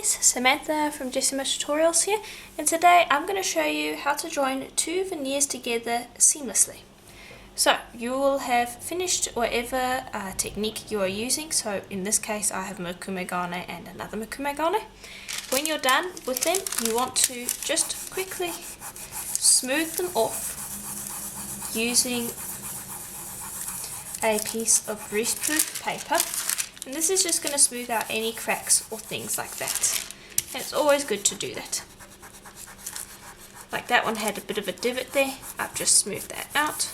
guys, Samantha from Jessama Tutorials here, and today I'm going to show you how to join two veneers together seamlessly. So you will have finished whatever technique you are using. So in this case I have Mokumegane and another Mokumegane. When you're done with them, you want to just quickly smooth them off using a piece of greaseproof paper. And this is just going to smooth out any cracks or things like that. And it's always good to do that. Like that one had a bit of a divot there. I've just smoothed that out.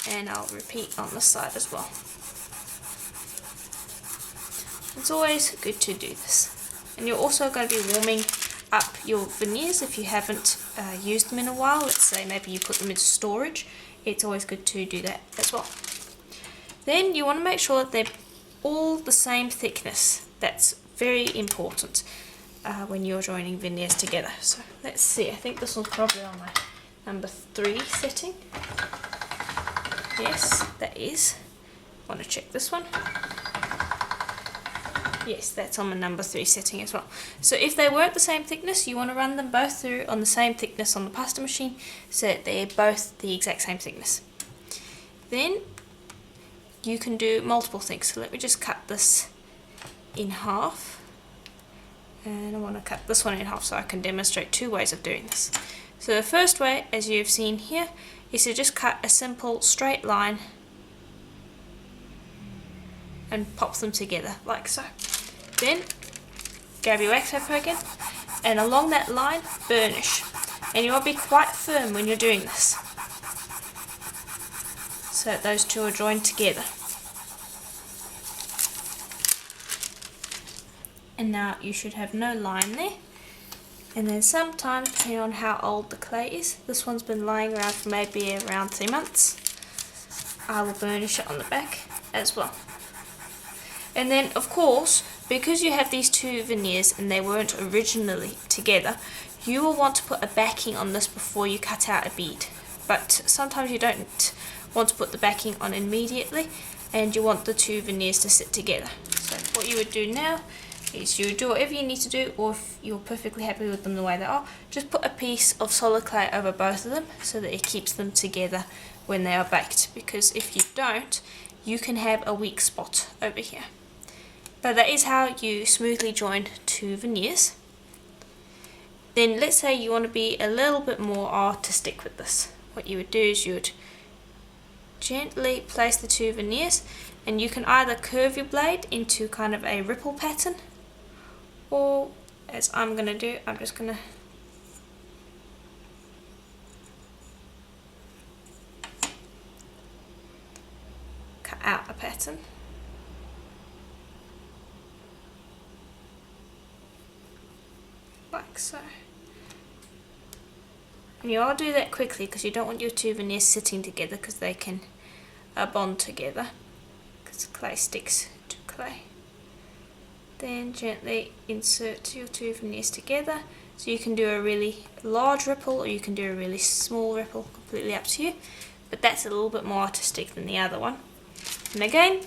And I'll repeat on the side as well. It's always good to do this. And you're also going to be warming up your veneers if you haven't used them in a while. Let's say maybe you put them into storage. It's always good to do that as well. Then you want to make sure that they're all the same thickness. That's very important when you're joining veneers together. So let's see, I think this one's probably on my number 3 setting. Yes, that is. Want to check this one? Yes, that's on my number 3 setting as well. So if they weren't the same thickness, you want to run them both through on the same thickness on the pasta machine so that they're both the exact same thickness. Then you can do multiple things. So let me just cut this in half. And I want to cut this one in half so I can demonstrate 2 ways of doing this. So the first way, as you've seen here, is to just cut a simple straight line and pop them together like so. Then grab your wax paper again and along that line burnish. And you want to be quite firm when you're doing this, so that those two are joined together. And now you should have no line there. And then sometimes, depending on how old the clay is, this one's been lying around for maybe around 3 months, I will burnish it on the back as well. And then of course, because you have these two veneers and they weren't originally together, you will want to put a backing on this before you cut out a bead. But sometimes you don't want to put the backing on immediately and you want the two veneers to sit together. So what you would do now is you would do whatever you need to do, or if you're perfectly happy with them the way they are, just put a piece of solid clay over both of them so that it keeps them together when they are baked, because if you don't, you can have a weak spot over here. But that is how you smoothly join two veneers. Then let's say you want to be a little bit more artistic with this. What you would do is you would gently place the two veneers, and you can either curve your blade into kind of a ripple pattern, or as I'm going to do, I'm just going to cut out a pattern. Like so. And you all do that quickly because you don't want your two veneers sitting together, because they can bond together because clay sticks to clay. Then gently insert your two veneers together. So you can do a really large ripple or you can do a really small ripple, completely up to you. But that's a little bit more artistic than the other one. And again,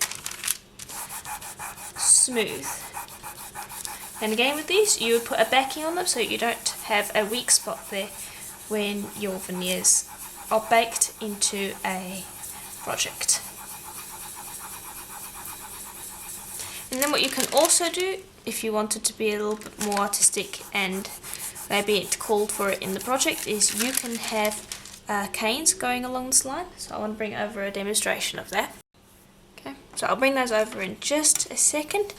smooth. And again with these, you would put a backing on them so you don't have a weak spot there when your veneers are baked into a project. And then what you can also do, if you wanted to be a little bit more artistic and maybe it called for it in the project, is you can have canes going along this line. So I want to bring over a demonstration of that. Okay, so I'll bring those over in just a second.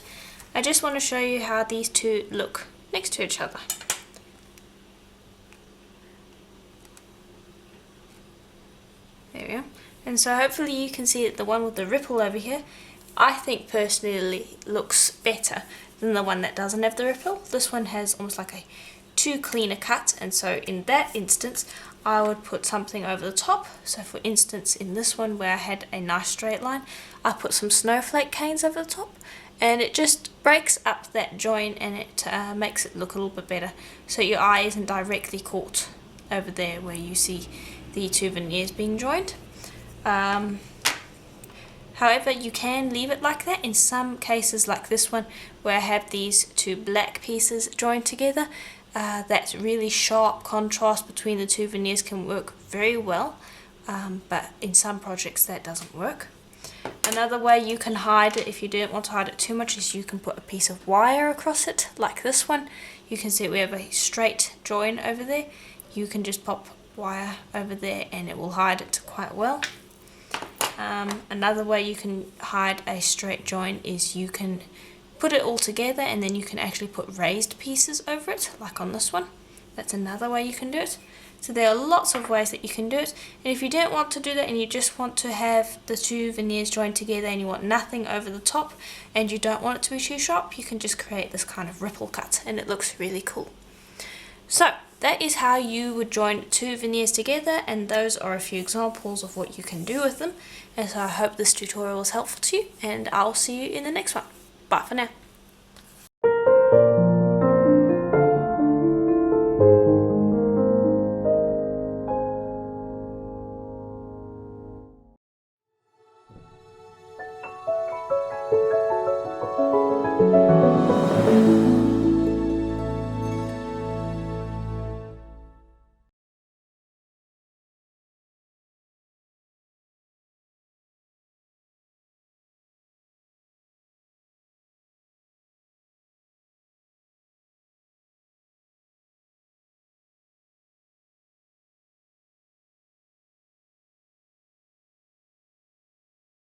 I just want to show you how these two look next to each other. There we go. And so hopefully you can see that the one with the ripple over here, I think personally looks better than the one that doesn't have the ripple. This one has almost like a too clean a cut, and so in that instance I would put something over the top. So for instance in this one where I had a nice straight line, I put some snowflake canes over the top, and it just breaks up that join and it makes it look a little bit better, so your eye isn't directly caught over there where you see the two veneers being joined. However, you can leave it like that. In some cases, like this one, where I have these two black pieces joined together, that really sharp contrast between the two veneers can work very well, but in some projects that doesn't work. Another way you can hide it, if you don't want to hide it too much, is you can put a piece of wire across it, like this one. You can see we have a straight join over there. You can just pop wire over there and it will hide it quite well. Another way you can hide a straight join is you can put it all together and then you can actually put raised pieces over it, like on this one. That's another way you can do it. So there are lots of ways that you can do it, and if you don't want to do that and you just want to have the two veneers joined together and you want nothing over the top and you don't want it to be too sharp, you can just create this kind of ripple cut and it looks really cool. So that is how you would join two veneers together, and those are a few examples of what you can do with them. And so I hope this tutorial was helpful to you, and I'll see you in the next one. Bye for now.